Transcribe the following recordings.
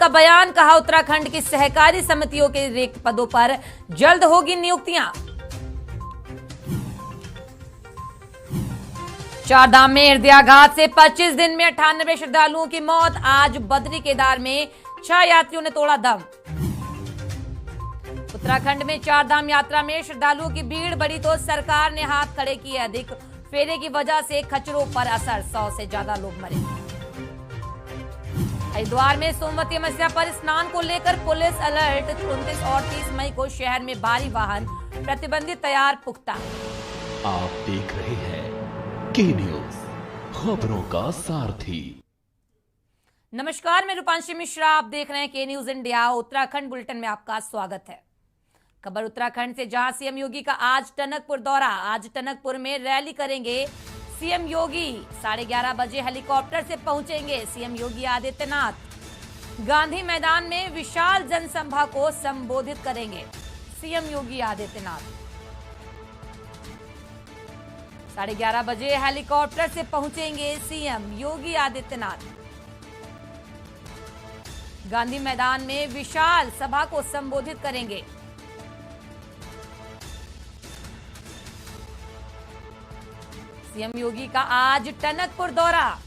का बयान, कहा उत्तराखंड की सहकारी समितियों के रिक्त पदों पर जल्द होगी नियुक्तियां। चारधाम में हृदयाघात से 25 दिन में 98 श्रद्धालुओं की मौत। आज बद्री केदार में 6 यात्रियों ने तोड़ा दम। उत्तराखंड में चारधाम यात्रा में श्रद्धालुओं की भीड़ बढ़ी तो सरकार ने हाथ खड़े किए अधिक। फेरे की वजह से खच्चरों पर असर, 100 से ज्यादा लोग मरे। हरिद्वार में सोमवती अमावस्या पर स्नान को लेकर पुलिस अलर्ट। 29 और 30 मई को शहर में भारी वाहन प्रतिबंधित, तैयार पुख्ता। आप देख रहे हैं के न्यूज, खबरों का सारथी। नमस्कार, मैं रूपांशी मिश्रा, आप देख रहे हैं के न्यूज इंडिया। उत्तराखंड बुलेटिन में आपका स्वागत है। खबर उत्तराखंड से, जहां सीएम योगी का आज टनकपुर दौरा। आज टनकपुर में रैली करेंगे सीएम योगी। 11:30 बजे हेलीकॉप्टर से पहुंचेंगे सीएम योगी आदित्यनाथ। गांधी मैदान में विशाल जनसभा को संबोधित करेंगे सीएम योगी आदित्यनाथ। 11:30 बजे हेलीकॉप्टर से पहुंचेंगे सीएम योगी आदित्यनाथ। गांधी मैदान में विशाल सभा को संबोधित करेंगे। सीएम योगी का आज टनकपुर दौरा,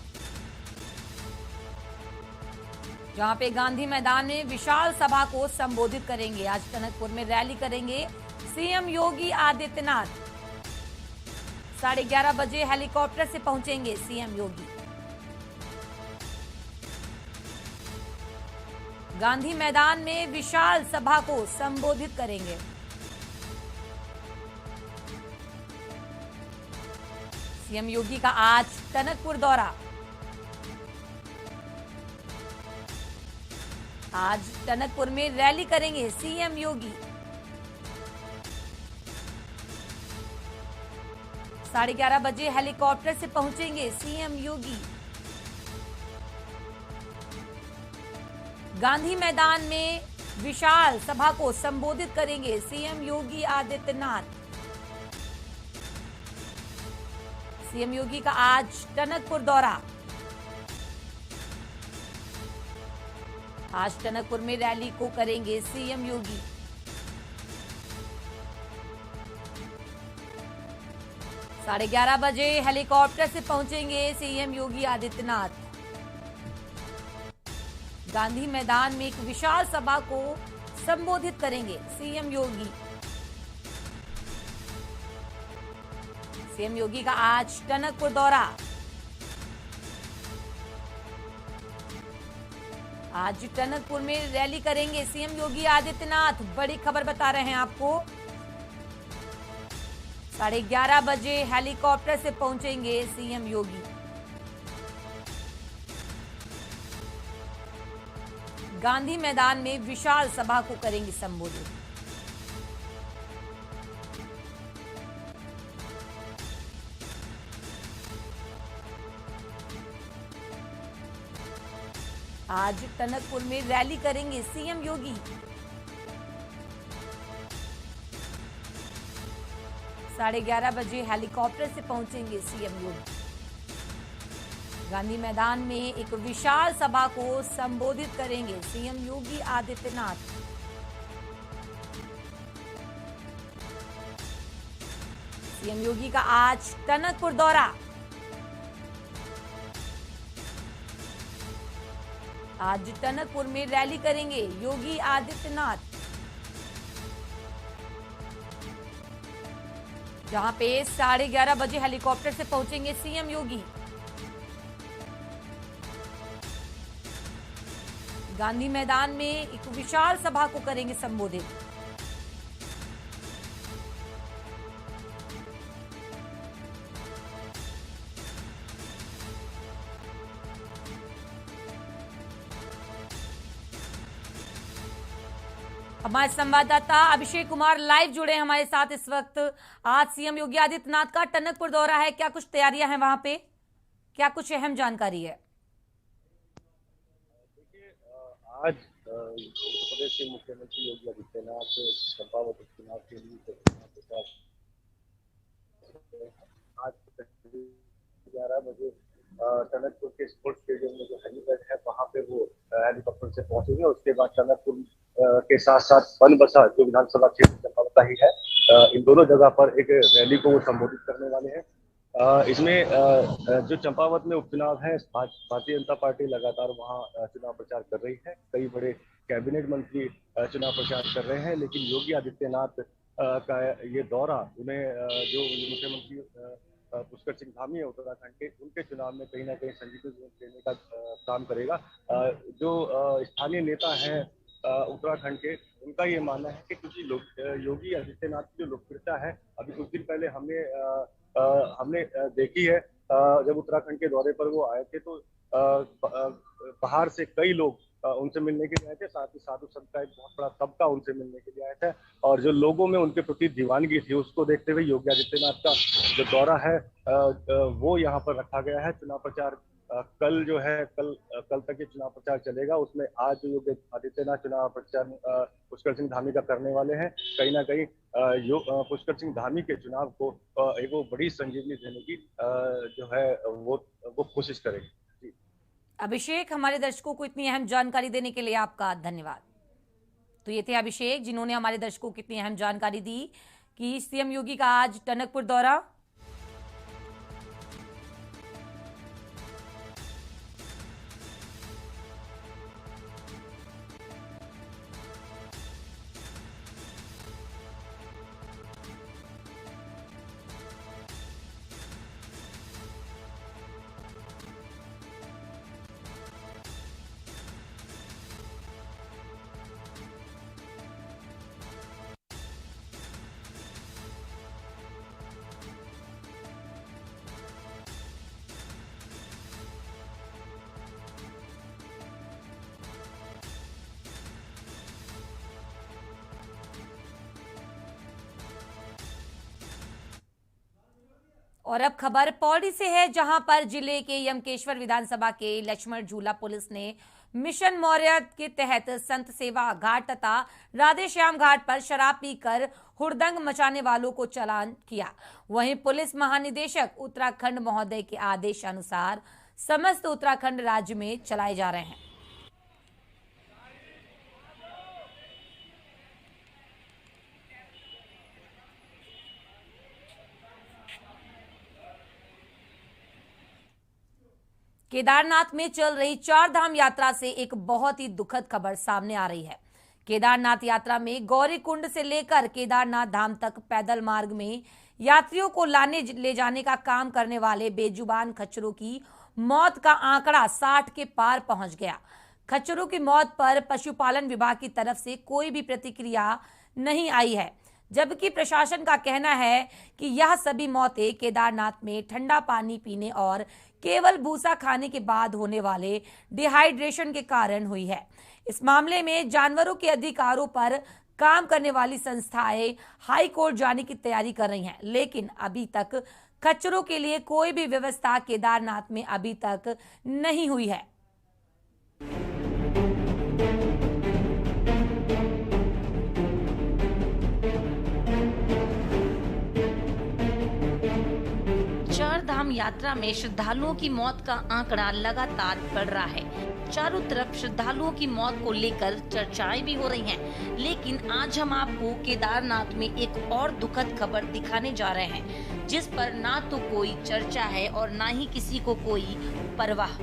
जहां पे गांधी मैदान में विशाल सभा को संबोधित करेंगे। आज टनकपुर में रैली करेंगे सीएम योगी आदित्यनाथ। 11:30 बजे हेलीकॉप्टर से पहुंचेंगे सीएम योगी। गांधी मैदान में विशाल सभा को संबोधित करेंगे। सीएम योगी का आज टनकपुर दौरा। आज टनकपुर में रैली करेंगे सीएम योगी। 11:30 बजे हेलीकॉप्टर से पहुंचेंगे सीएम योगी। गांधी मैदान में विशाल सभा को संबोधित करेंगे सीएम योगी आदित्यनाथ। सीएम योगी का आज टनकपुर दौरा। आज टनकपुर में रैली को करेंगे सीएम योगी। साढ़े 11 बजे हेलीकॉप्टर से पहुंचेंगे सीएम योगी आदित्यनाथ। गांधी मैदान में एक विशाल सभा को संबोधित करेंगे सीएम योगी। सीएम योगी का आज टनकपुर दौरा। आज टनकपुर में रैली करेंगे सीएम योगी आदित्यनाथ। बड़ी खबर बता रहे हैं आपको। 11:30 बजे हेलीकॉप्टर से पहुंचेंगे सीएम योगी। गांधी मैदान में विशाल सभा को करेंगे संबोधित। आज टनकपुर में रैली करेंगे सीएम योगी। साढ़े 11 बजे हेलीकॉप्टर से पहुंचेंगे सीएम योगी। गांधी मैदान में एक विशाल सभा को संबोधित करेंगे सीएम योगी आदित्यनाथ। सीएम योगी का आज टनकपुर दौरा। आज टनकपुर में रैली करेंगे योगी आदित्यनाथ, जहां पे 11:30 बजे हेलीकॉप्टर से पहुंचेंगे सीएम योगी। गांधी मैदान में एक विशाल सभा को करेंगे संबोधित। हमारे संवाददाता अभिषेक कुमार लाइव जुड़े हैं हमारे साथ इस वक्त। आज सीएम योगी आदित्यनाथ का टनकपुर दौरा है, क्या कुछ तैयारियां हैं वहां पे, क्या कुछ अहम जानकारी है? देखिए, आज उत्तर प्रदेश के मुख्यमंत्री योगी आदित्यनाथ चंपावत चुनाव के लिए आज 11 बजे टनकपुर के स्पोर्ट्स स्टेडियम में जो हेलीपैड है वहां पे वो हेलीकॉप्टर से पहुंचेंगे। उसके बाद टनकपुर के साथ साथ बनबसा जो विधानसभा क्षेत्र चंपावत ही है, इन दोनों जगह पर एक रैली को वो संबोधित करने वाले हैं। इसमें जो चंपावत में उपचुनाव है, भारतीय जनता पार्टी लगातार वहां चुनाव प्रचार कर रही है। कई बड़े कैबिनेट मंत्री चुनाव प्रचार कर रहे हैं, लेकिन योगी आदित्यनाथ का ये दौरा उन्हें जो मुख्यमंत्री पुष्कर सिंह धामी है उत्तराखंड के, उनके चुनाव में कहीं ना कहीं संजीवनी देने का काम करेगा। जो स्थानीय नेता हैं उत्तराखंड के, उनका ये मानना है कि क्योंकि योगी आदित्यनाथ की जो लोकप्रियता है, अभी कुछ दिन पहले हमने देखी है, जब उत्तराखंड के दौरे पर वो आए थे तो बाहर से कई लोग उनसे मिलने के लिए आए थे। साथ ही साधु संत का एक बहुत बड़ा तबका उनसे मिलने के लिए आया था, और जो लोगों में उनके प्रति दीवानगी थी उसको देखते हुए योगी आदित्यनाथ का जो दौरा है वो यहाँ पर रखा गया है। चुनाव प्रचार कल जो है कल तक ये चुनाव प्रचार चलेगा। उसमें आज जो योगी आदित्यनाथ चुनाव प्रचार पुष्कर सिंह धामी का करने वाले हैं, कहीं ना कहीं पुष्कर सिंह धामी के चुनाव को एक वो बड़ी संजीवनी देने की जो है वो कोशिश करेंगे। अभिषेक, हमारे दर्शकों को इतनी अहम जानकारी देने के लिए आपका धन्यवाद। तो ये थे अभिषेक, जिन्होंने हमारे दर्शकों को इतनी अहम जानकारी दी कि सीएम योगी का आज टनकपुर दौरा। और अब खबर पौड़ी से है, जहां पर जिले के यमकेश्वर विधानसभा के लक्ष्मण झूला पुलिस ने मिशन मौर्य के तहत संत सेवा घाट तथा राधेश्याम घाट पर शराब पीकर हुड़दंग मचाने वालों को चालान किया। वहीं पुलिस महानिदेशक उत्तराखंड महोदय के आदेश अनुसार समस्त उत्तराखंड राज्य में चलाए जा रहे हैं। केदारनाथ में चल रही 4 धाम यात्रा से एक बहुत ही दुखद खबर सामने आ रही है। केदारनाथ यात्रा में गौरीकुंड से लेकर केदारनाथ धाम तक पैदल मार्ग में यात्रियों को ले जाने का काम करने वाले बेजुबान खच्चरों की मौत का आंकड़ा 60 के पार पहुंच गया। खच्चरों की मौत पर पशुपालन विभाग की तरफ से कोई भी प्रतिक्रिया नहीं आई है, जबकि प्रशासन का कहना है कि यह सभी मौतें केदारनाथ में ठंडा पानी पीने और केवल भूसा खाने के बाद होने वाले डिहाइड्रेशन के कारण हुई है। इस मामले में जानवरों के अधिकारों पर काम करने वाली संस्थाएं हाई कोर्ट जाने की तैयारी कर रही हैं, लेकिन अभी तक खच्चरों के लिए कोई भी व्यवस्था केदारनाथ में अभी तक नहीं हुई है। चारधाम यात्रा में श्रद्धालुओं की मौत का आंकड़ा लगातार बढ़ रहा है। चारों तरफ श्रद्धालुओं की मौत को लेकर चर्चाएं भी हो रही हैं, लेकिन आज हम आपको केदारनाथ में एक और दुखद खबर दिखाने जा रहे हैं, जिस पर ना तो कोई चर्चा है और ना ही किसी को कोई परवाह।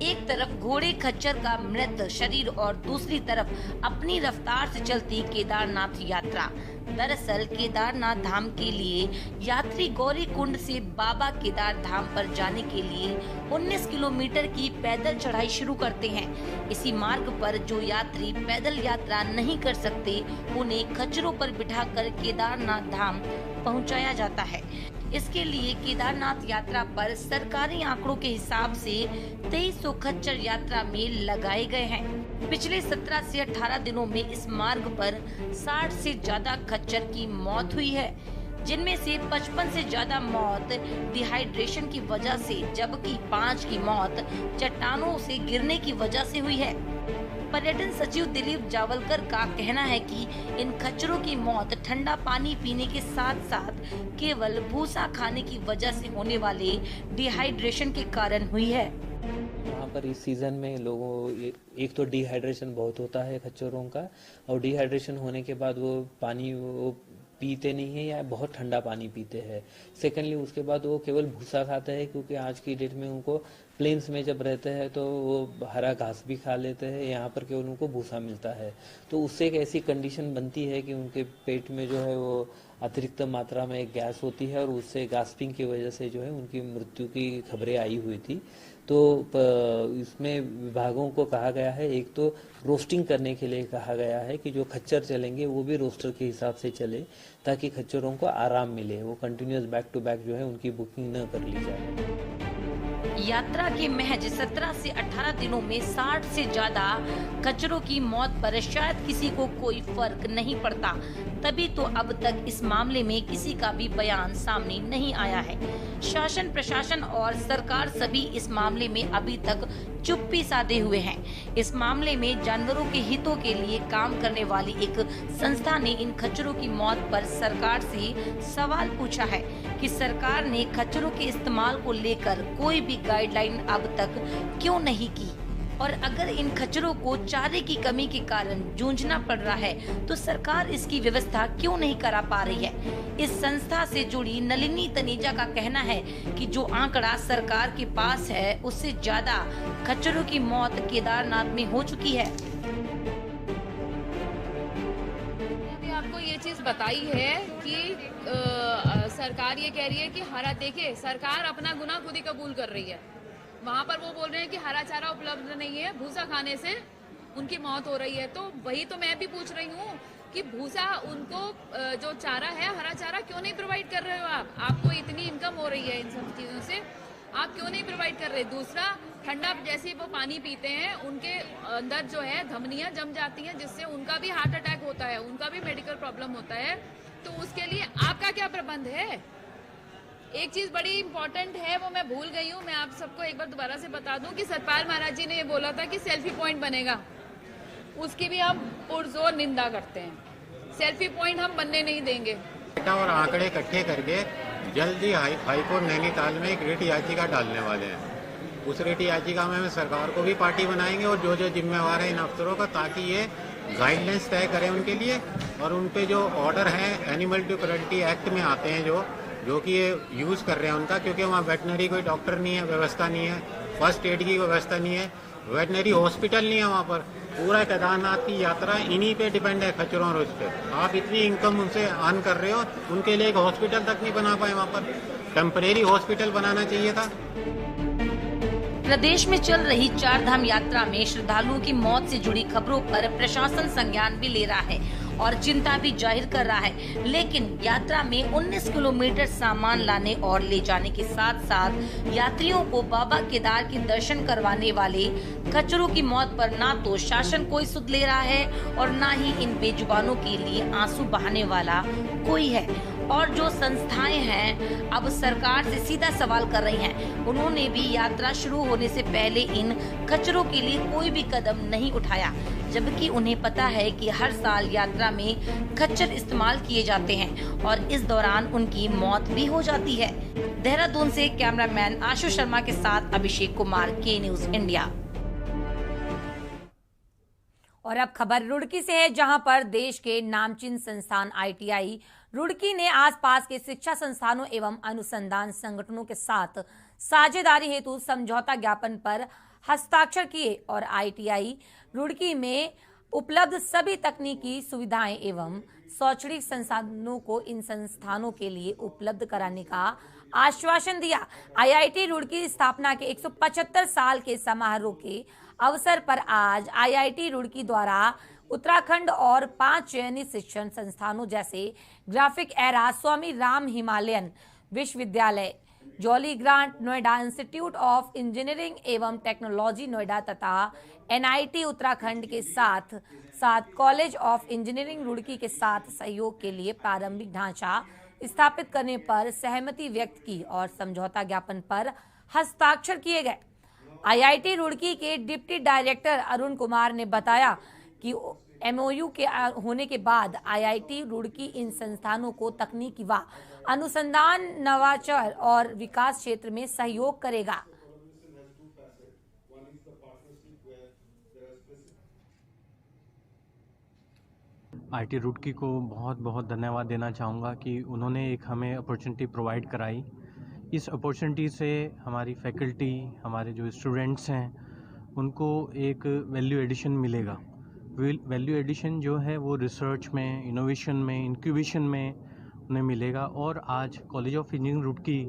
एक तरफ घोड़े खच्चर का मृत शरीर और दूसरी तरफ अपनी रफ्तार से चलती केदारनाथ यात्रा। दरअसल केदारनाथ धाम के लिए यात्री गौरीकुंड से बाबा केदार धाम पर जाने के लिए 19 किलोमीटर की पैदल चढ़ाई शुरू करते हैं। इसी मार्ग पर जो यात्री पैदल यात्रा नहीं कर सकते, उन्हें खच्चरों पर बिठाकर केदारनाथ धाम पहुंचाया जाता है। इसके लिए केदारनाथ यात्रा पर सरकारी आंकड़ों के हिसाब से 2300 खच्चर यात्रा में लगाए गए हैं। पिछले 17 से 18 दिनों में इस मार्ग पर 60 से ज्यादा खच्चर की मौत हुई है, जिनमें से 55 से ज्यादा मौत डिहाइड्रेशन की वजह से, जबकि 5 की मौत चट्टानों से गिरने की वजह से हुई है। पर्यटन सचिव दिलीप जावलकर का कहना है कि इन खच्चरों की मौत ठंडा पानी पीने के साथ साथ केवल भूसा खाने की वजह से होने वाले डिहाइड्रेशन के कारण हुई है। वहाँ पर इस सीज़न में लोगों एक तो डिहाइड्रेशन बहुत होता है खच्चरों का, और डिहाइड्रेशन होने के बाद वो पानी वो पीते नहीं है या बहुत ठंडा पानी पीते हैं। सेकेंडली उसके बाद वो केवल भूसा खाते हैं, क्योंकि आज की डेट में उनको प्लेन्स में जब रहते हैं तो वो हरा घास भी खा लेते हैं, यहाँ पर केवल उनको भूसा मिलता है। तो उससे एक ऐसी कंडीशन बनती है कि उनके पेट में जो है वो अतिरिक्त मात्रा में एक गैस होती है, और उससे गास्पिंग की वजह से जो है उनकी मृत्यु की खबरें आई हुई थी। तो इसमें विभागों को कहा गया है, एक तो रोस्टिंग करने के लिए कहा गया है कि जो खच्चर चलेंगे वो भी रोस्टर के हिसाब से चले, ताकि खच्चरों को आराम मिले, वो कंटिन्यूस बैक टू बैक जो है उनकी बुकिंग न कर ली जाए। यात्रा के महज 17 से 18 दिनों में 60 से ज्यादा खच्चरों की मौत पर शायद किसी को कोई फर्क नहीं पड़ता, तभी तो अब तक इस मामले में किसी का भी बयान सामने नहीं आया है। शासन प्रशासन और सरकार सभी इस मामले में अभी तक चुप्पी साधे हुए हैं। इस मामले में जानवरों के हितों के लिए काम करने वाली एक संस्था ने इन खच्चरों की मौत पर सरकार से सवाल पूछा है कि सरकार ने खच्चरों के इस्तेमाल को लेकर कोई भी गाइडलाइन अब तक क्यों नहीं की, और अगर इन खच्चरों को चारे की कमी के कारण जूझना पड़ रहा है तो सरकार इसकी व्यवस्था क्यों नहीं करा पा रही है। इस संस्था से जुड़ी नलिनी तनेजा का कहना है कि जो आंकड़ा सरकार के पास है उससे ज्यादा खच्चरों की मौत केदारनाथ में हो चुकी है। अभी आपको ये चीज बताई है कि सरकार ये कह रही है कि हरा, देखिए सरकार अपना गुनाह खुद ही कबूल कर रही है। वहाँ पर वो बोल रहे हैं कि हरा चारा उपलब्ध नहीं है, भूसा खाने से उनकी मौत हो रही है। तो वही तो मैं भी पूछ रही हूँ कि भूसा उनको जो चारा है, हरा चारा क्यों नहीं प्रोवाइड कर रहे हो आप? आपको इतनी इनकम हो रही है इन सब चीज़ों से, आप क्यों नहीं प्रोवाइड कर रहे? दूसरा, ठंडा जैसे वो पानी पीते हैं उनके अंदर जो है धमनियाँ जम जाती हैं, जिससे उनका भी हार्ट अटैक होता है, उनका भी मेडिकल प्रॉब्लम होता है। तो उसके लिए आपका क्या प्रबंध है? एक चीज बड़ी इंपॉर्टेंट है, वो मैं भूल गई हूँ, मैं आप सबको एक बार दोबारा से बता दूं कि सतपाल महाराज जी ने ये बोला था कि सेल्फी पॉइंट बनेगा, उसकी भी हम पुरजोर निंदा करते हैं। सेल्फी पॉइंट हम बनने नहीं देंगे। और आंकड़े इकट्ठे करके जल्दी हाईकोर्ट नैनीताल में एक रिट याचिका डालने वाले हैं। उस रिट याचिका में हम सरकार को भी पार्टी बनाएंगे और जो जो जिम्मेवार है इन अफसरों का, ताकि ये गाइडलाइंस तय करें उनके लिए, और उन पे जो ऑर्डर है एनिमल टू क्रुएल्टी एक्ट में आते हैं जो कि ये यूज़ कर रहे हैं उनका, क्योंकि वहाँ वेटनरी कोई डॉक्टर नहीं है, व्यवस्था नहीं है, फर्स्ट एड की व्यवस्था नहीं है, वेटनरी हॉस्पिटल नहीं है वहाँ पर। पूरा केदारनाथ की यात्रा इन्हीं पे डिपेंड है, खच्चरों रोज पे। आप इतनी इनकम उनसे अर्न कर रहे हो, उनके लिए एक हॉस्पिटल तक नहीं बना पाए, वहाँ पर टेम्परेरी हॉस्पिटल बनाना चाहिए था। प्रदेश में चल रही चार धाम यात्रा में श्रद्धालुओं की मौत से जुड़ी खबरों पर प्रशासन संज्ञान भी ले रहा है और चिंता भी जाहिर कर रहा है, लेकिन यात्रा में 19 किलोमीटर सामान लाने और ले जाने के साथ साथ यात्रियों को बाबा केदार के दर्शन करवाने वाले खच्चरों की मौत पर ना तो शासन कोई सुध ले रहा है और ना ही इन बेजुबानों के लिए आंसू बहाने वाला कोई है। और जो संस्थाएं हैं अब सरकार से सीधा सवाल कर रही हैं, उन्होंने भी यात्रा शुरू होने से पहले इन खच्चरों के लिए कोई भी कदम नहीं उठाया, जबकि उन्हें पता है कि हर साल यात्रा में खच्चर इस्तेमाल किए जाते हैं और इस दौरान उनकी मौत भी हो जाती है। देहरादून से कैमरामैन आशु शर्मा के साथ अभिषेक कुमार, के न्यूज इंडिया। और अब खबर रुड़की से है, जहां पर देश के नामचीन संस्थान ITI रुड़की ने आसपास के शिक्षा संस्थानों एवं अनुसंधान संगठनों के साथ साझेदारी हेतु समझौता ज्ञापन पर हस्ताक्षर किए और ITI रुड़की में उपलब्ध सभी तकनीकी सुविधाएं एवं शैक्षणिक संसाधनों को इन संस्थानों के लिए उपलब्ध कराने का आश्वासन दिया। IIT रुड़की स्थापना के 175 साल के समारोह के अवसर पर आज IIT रुड़की द्वारा उत्तराखंड और 5 चयनित शिक्षण संस्थानों जैसे ग्राफिक एरा, स्वामी राम हिमालयन विश्वविद्यालय, jolly grant Noida, institute of engineering एवं टेक्नोलॉजी नोएडा तथा NIT उत्तराखंड के साथ साथ कॉलेज ऑफ इंजीनियरिंग रुड़की के साथ सहयोग के लिए प्रारंभिक ढांचा स्थापित करने पर सहमति व्यक्त की और समझौता ज्ञापन पर हस्ताक्षर किए गए। आईआईटी रुड़की के डिप्टी डायरेक्टर अरुण कुमार ने बताया कि एमओयू के होने के बाद आईआईटी रुड़की इन संस्थानों को तकनीकी व अनुसंधान, नवाचार और विकास क्षेत्र में सहयोग करेगा। आईटी रुड़की को बहुत बहुत धन्यवाद देना चाहूँगा कि उन्होंने एक हमें अपॉर्चुनिटी प्रोवाइड कराई। इस अपॉर्चुनिटी से हमारी फैकल्टी, हमारे जो स्टूडेंट्स हैं, उनको एक वैल्यू एडिशन मिलेगा। वैल्यू एडिशन जो है वो रिसर्च में, इनोवेशन में, इंक्यूबेशन में उन्हें मिलेगा। और आज कॉलेज ऑफ इंजीनियरिंग रुड़की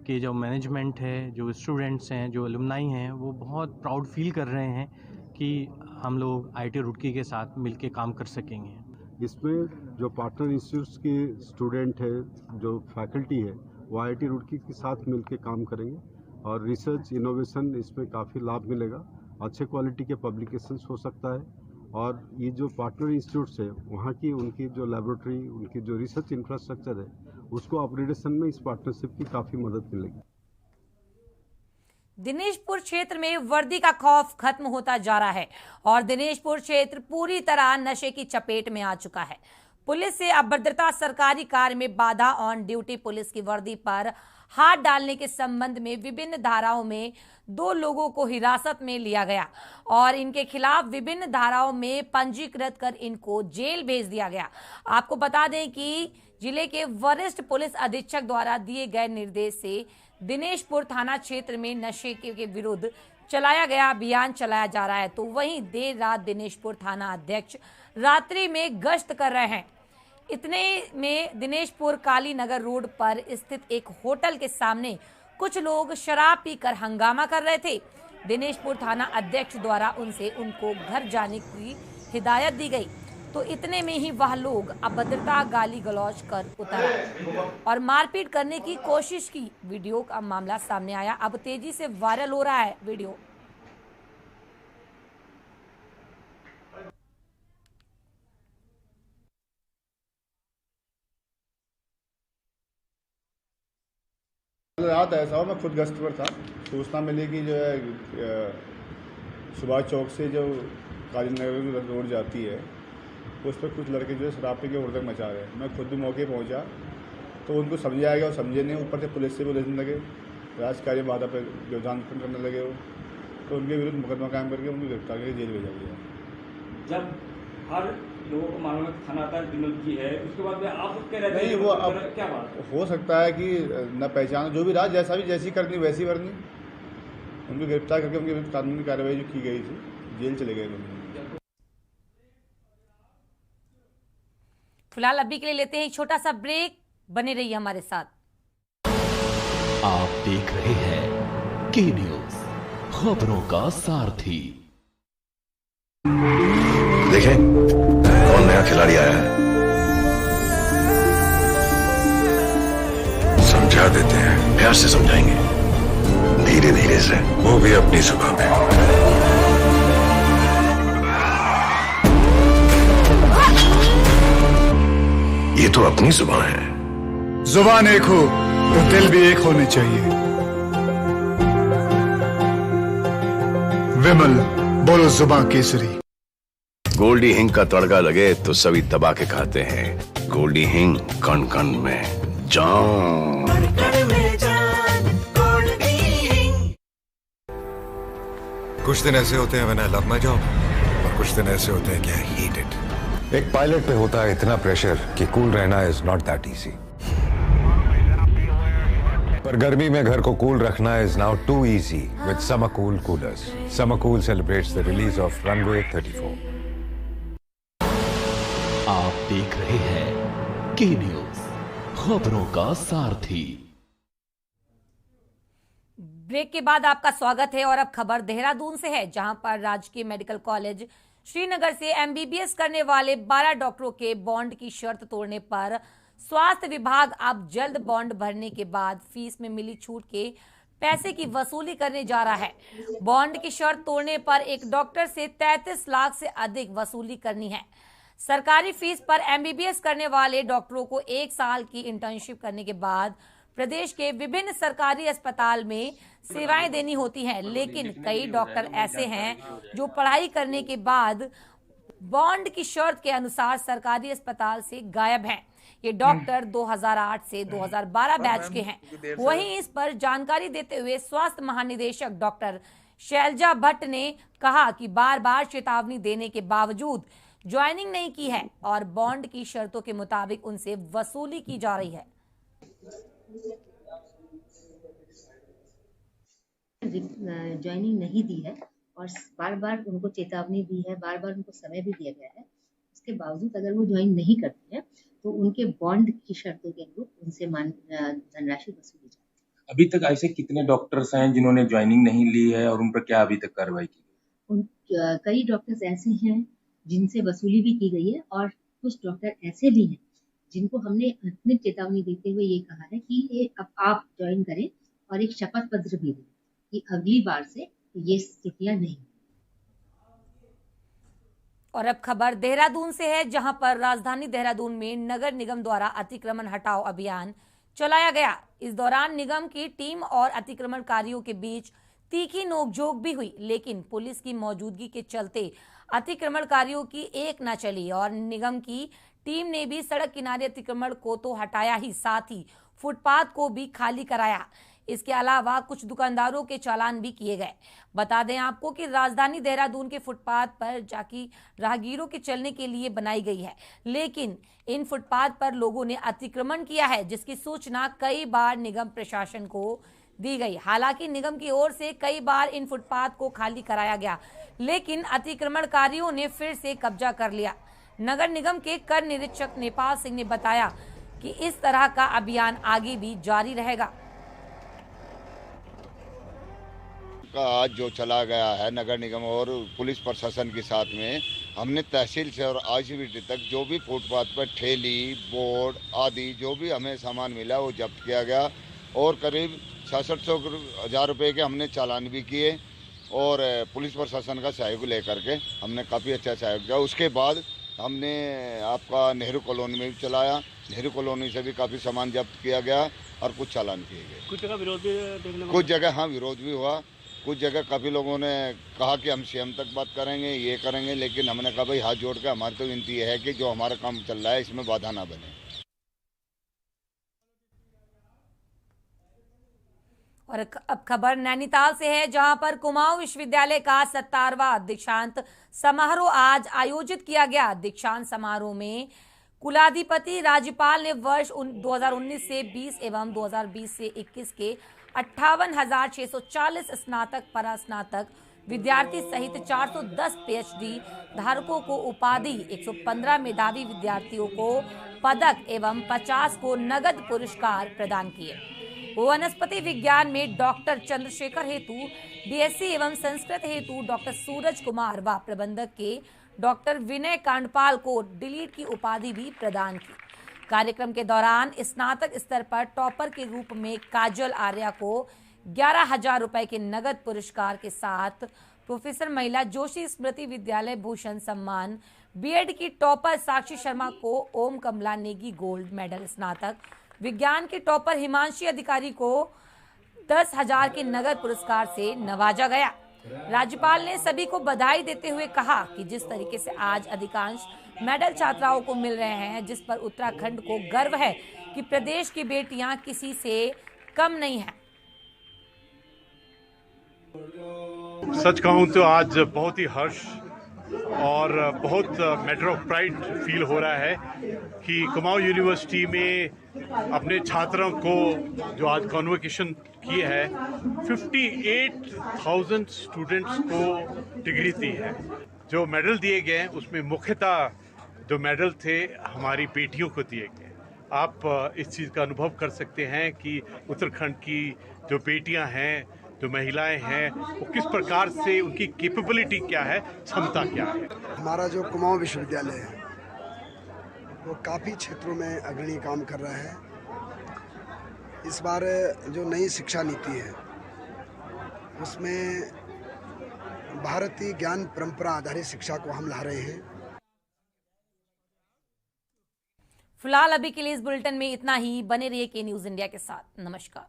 के जो मैनेजमेंट है, जो स्टूडेंट्स हैं, जो एलुमनाई हैं, वो बहुत प्राउड फील कर रहे हैं कि हम लोग आईटी रुड़की के साथ मिलके काम कर सकेंगे। इसमें जो पार्टनर इंस्टीट्यूट्स के स्टूडेंट है, जो फैकल्टी है, वो आईआईटी रुड़की के साथ मिलकर काम करेंगे और रिसर्च इनोवेशन इसमें काफ़ी लाभ मिलेगा। अच्छे क्वालिटी के पब्लिकेशंस हो सकता है और ये जो पार्टनर इंस्टीट्यूट्स है वहाँ की उनकी जो लैबोरेटरी, उनकी जो रिसर्च इंफ्रास्ट्रक्चर है, उसको अपग्रेडेशन में इस पार्टनरशिप की काफ़ी मदद मिलेगी। दिनेशपुर क्षेत्र में वर्दी का खौफ खत्म होता जा रहा है और दिनेशपुर क्षेत्र पूरी तरह नशे की चपेट में आ चुका है। पुलिस से अभद्रता, सरकारी कार्य में बाधा, ऑन ड्यूटी पुलिस की वर्दी पर हाथ डालने के संबंध में विभिन्न धाराओं में 2 लोगों को हिरासत में लिया गया और इनके खिलाफ विभिन्न धाराओं में पंजीकृत कर इनको जेल भेज दिया गया। आपको बता दें कि जिले के वरिष्ठ पुलिस अधीक्षक द्वारा दिए गए निर्देश से दिनेशपुर थाना क्षेत्र में नशे के विरुद्ध चलाया गया अभियान चलाया जा रहा है। तो वहीं देर रात दिनेशपुर थाना अध्यक्ष रात्रि में गश्त कर रहे हैं। इतने में दिनेशपुर काली नगर रोड पर स्थित एक होटल के सामने कुछ लोग शराब पीकर हंगामा कर रहे थे। दिनेशपुर थाना अध्यक्ष द्वारा उनको घर जाने की हिदायत दी गई। तो इतने में ही वह लोग अभद्रता, गाली गलौज कर उतरा और मारपीट करने की कोशिश की। वीडियो का मामला सामने आया, अब तेजी से वायरल हो रहा है वीडियो। रात ऐसा हो, मैं खुद गश्त पर था, सूचना मिली कि जो है सुभाष चौक से जो काली नगर रोड जाती है उस पर कुछ लड़के जो है शराब पी के हुड़दंग मचा रहे हैं। मैं खुद भी मौके पहुंचा तो उनको समझाया गया, वो समझे नहीं। ऊपर से पुलिस से बोलने लगे, राजकार्य बाधा पर व्यवधान करने लगे वो, तो उनके विरुद्ध मुकदमा कायम करके उनको गिरफ्तार करके जेल भेजा गया। जब हर लोगों को मालूम है थाना तक की है, उसके बाद में आप कह रहे नहीं, वो अब क्या बात हो सकता है कि न पहचान, जो भी रहा, जैसी करनी वैसी करनी, उनको गिरफ्तार करके उनके विरुद्ध कानूनी कार्रवाई जो की गई थी, जेल चले गए। फिलहाल अभी के लिए लेते हैं एक छोटा सा ब्रेक, बने रहिए हमारे साथ। आप देख रहे हैं के न्यूज, खबरों का सारथी। देखें कौन नया खिलाड़ी आया है, समझा देते हैं, प्यार से समझाएंगे, धीरे धीरे से, वो भी अपनी जुबान में। ये तो अपनी जुबान है। जुबान एक हो तो दिल भी एक होने चाहिए। विमल, बोलो जुबान केसरी। गोल्डी हिंग का तड़का लगे तो सभी दबा के खाते हैं। गोल्डी हिंग, कण कण में जान। कुछ दिन ऐसे होते हैं when I love my job, और कुछ दिन ऐसे होते हैं कि आई हेट इट। एक पायलट पे होता है इतना प्रेशर कि कूल रहना इज नॉट दैट इजी। पर गर्मी में घर को कूल रखना is now too easy with summer cool coolers. Summer cool celebrates the release of runway 34। आप देख रहे हैं के न्यूज, खबरों का सारथी। ब्रेक के बाद आपका स्वागत है और अब खबर देहरादून से है, जहां पर राजकीय मेडिकल कॉलेज श्रीनगर से एमबीबीएस करने वाले 12 डॉक्टरों के बॉन्ड की शर्त तोड़ने पर स्वास्थ्य विभाग अब जल्द बॉन्ड भरने के बाद फीस में मिली छूट के पैसे की वसूली करने जा रहा है। बॉन्ड की शर्त तोड़ने पर एक डॉक्टर से 33 लाख से अधिक वसूली करनी है। सरकारी फीस पर एमबीबीएस करने वाले डॉक्टरों को 1 साल की इंटर्नशिप करने के बाद प्रदेश के विभिन्न सरकारी अस्पताल में सेवाएं देनी होती हैं, लेकिन कई डॉक्टर ऐसे हैं जो पढ़ाई करने के बाद बॉन्ड की शर्त के अनुसार सरकारी अस्पताल से गायब हैं। ये डॉक्टर 2008 से 2012 बैच के हैं। वहीं इस पर जानकारी देते हुए स्वास्थ्य महानिदेशक डॉक्टर शैलजा भट्ट ने कहा कि बार बार चेतावनी देने के बावजूद ज्वाइनिंग नहीं की है और बॉन्ड की शर्तों के मुताबिक उनसे वसूली की जा रही है। ज्वाइनिंग नहीं दी है और बार बार उनको चेतावनी दी है, बार बार उनको समय भी दिया गया है। उसके बावजूद अगर वो ज्वाइन नहीं करते हैं तो उनके बॉन्ड की शर्तों के अनुरूप उनसे धनराशि वसूली जाती है। अभी तक ऐसे कितने डॉक्टर्स हैं जिन्होंने ज्वाइनिंग नहीं ली है और उन पर क्या अभी तक कार्रवाई की? कई डॉक्टर्स ऐसे हैं जिनसे वसूली भी की गई है और कुछ डॉक्टर ऐसे भी हैं जिनको हमने अपनी चेतावनी देते हुए ये कहा है कि ये अब आप ज्वाइन करें और एक शपथ पत्र भी दें कि अगली बार से ये स्थितियां नहीं। और अब खबर देहरादून से है, जहां पर राजधानी देहरादून में नगर निगम द्वारा अतिक्रमण हटाओ अभियान चलाया गया। इस दौरान निगम की टीम और अतिक्रमणकारियों के बीच तीखी नोकझोंक भी हुई, लेकिन पुलिस की मौजूदगी के चलते अतिक्रमणकारियों की एक न चली और निगम की टीम ने भी सड़क किनारे अतिक्रमण को तो हटाया ही, साथ ही फुटपाथ को भी खाली कराया। इसके अलावा कुछ दुकानदारों के चालान भी किए गए। बता दें आपको कि राजधानी देहरादून के फुटपाथ पर जाकी राहगीरों के चलने के लिए बनाई गई है, लेकिन इन फुटपाथ पर लोगों ने अतिक्रमण किया है, जिसकी सूचना कई बार निगम प्रशासन को दी गई। हालांकि निगम की ओर से कई बार इन फुटपाथ को खाली कराया गया, लेकिन अतिक्रमणकारियों ने फिर से कब्जा कर लिया। नगर निगम के कर निरीक्षक नेपाल सिंह ने बताया कि इस तरह का अभियान आगे भी जारी रहेगा। आज जो चला गया है नगर निगम और पुलिस प्रशासन के साथ में, हमने तहसील से और आईसीबीटी तक जो भी फुटपाथ पर ठेली, बोर्ड आदि जो भी हमें सामान मिला वो जब्त किया गया और करीब 6600 रुपये के हमने चालान भी किए और पुलिस प्रशासन का सहयोग लेकर के हमने काफ़ी अच्छा सहयोग किया। उसके बाद हमने आपका नेहरू कॉलोनी में भी चलाया, नेहरू कॉलोनी से भी काफ़ी सामान जब्त किया गया और कुछ चालान किए गए। कुछ जगह विरोध भी देखने को, कुछ जगह हाँ विरोध भी हुआ। कुछ जगह काफ़ी लोगों ने कहा कि हम सीएम तक बात करेंगे, ये करेंगे, लेकिन हमने कहा भाई हाथ जोड़ के हमारी तो विनती है कि जो हमारा काम चल रहा है इसमें बाधा ना बने। और अब खबर नैनीताल से है, जहां पर कुमाऊं विश्वविद्यालय का 70वां दीक्षांत समारोह आज आयोजित किया गया। दीक्षांत समारोह में कुलाधिपति राज्यपाल ने वर्ष 2019 से 20 एवं 2020 से 21 के 58,640 स्नातक परास्नातक विद्यार्थी सहित 410 पीएचडी धारकों को उपाधि, 115 मेधावी विद्यार्थियों को पदक एवं 50 को नगद पुरस्कार प्रदान किए। वनस्पति विज्ञान में डॉक्टर चंद्रशेखर हेतु बीएससी एवं संस्कृत हेतु डॉक्टर सूरज कुमार व प्रबंधक के डॉक्टर विनय कांडपाल को डिलीट की उपाधि भी प्रदान की। कार्यक्रम के दौरान स्नातक स्तर पर टॉपर के रूप में काजल आर्या को 11,000 रुपए के नगद पुरस्कार के साथ प्रोफेसर महिला जोशी स्मृति विद्यालय भूषण सम्मान, बीएड की टॉपर साक्षी शर्मा को ओम कमला नेगी गोल्ड मेडल, स्नातक विज्ञान के टॉपर हिमांशी अधिकारी को 10,000 के नगद पुरस्कार से नवाजा गया। राज्यपाल ने सभी को बधाई देते हुए कहा कि जिस तरीके से आज अधिकांश मेडल छात्राओं को मिल रहे हैं, जिस पर उत्तराखंड को गर्व है कि प्रदेश की बेटियां किसी से कम नहीं हैं। सच कहूं तो आज बहुत ही हर्ष और बहुत मैटर ऑफ प्राइड फील हो रहा है कि कुमाऊं यूनिवर्सिटी में अपने छात्रों को जो आज कॉन्वोकेशन किए है 58,000 स्टूडेंट्स को डिग्री दी है। जो मेडल दिए गए हैं उसमें मुख्यतः जो मेडल थे हमारी बेटियों को दिए गए। आप इस चीज़ का अनुभव कर सकते हैं कि उत्तराखंड की जो बेटियां हैं, जो महिलाएं हैं, वो किस प्रकार से उनकी कैपेबिलिटी क्या है, क्षमता क्या है। हमारा जो कुमाऊं विश्वविद्यालय है वो काफ़ी क्षेत्रों में अग्रणी काम कर रहा है। इस बार जो नई शिक्षा नीति है उसमें भारतीय ज्ञान परंपरा आधारित शिक्षा को हम ला रहे हैं। फिलहाल अभी के लिए इस बुलेटिन में इतना ही। बने रहिए के न्यूज इंडिया के साथ। नमस्कार।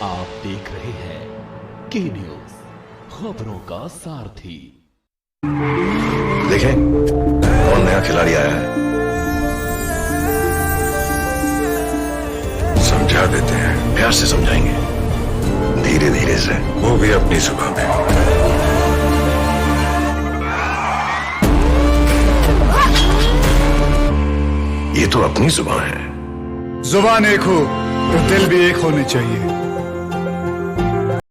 आप देख रहे हैं के न्यूज, खबरों का सारथी। देखें कौन नया खिलाड़ी आया है, समझा देते हैं। प्यार से समझाएंगे, धीरे धीरे से, वो भी अपनी जुबान में। ये तो अपनी जुबान है। जुबान एक हो तो दिल भी एक होने चाहिए।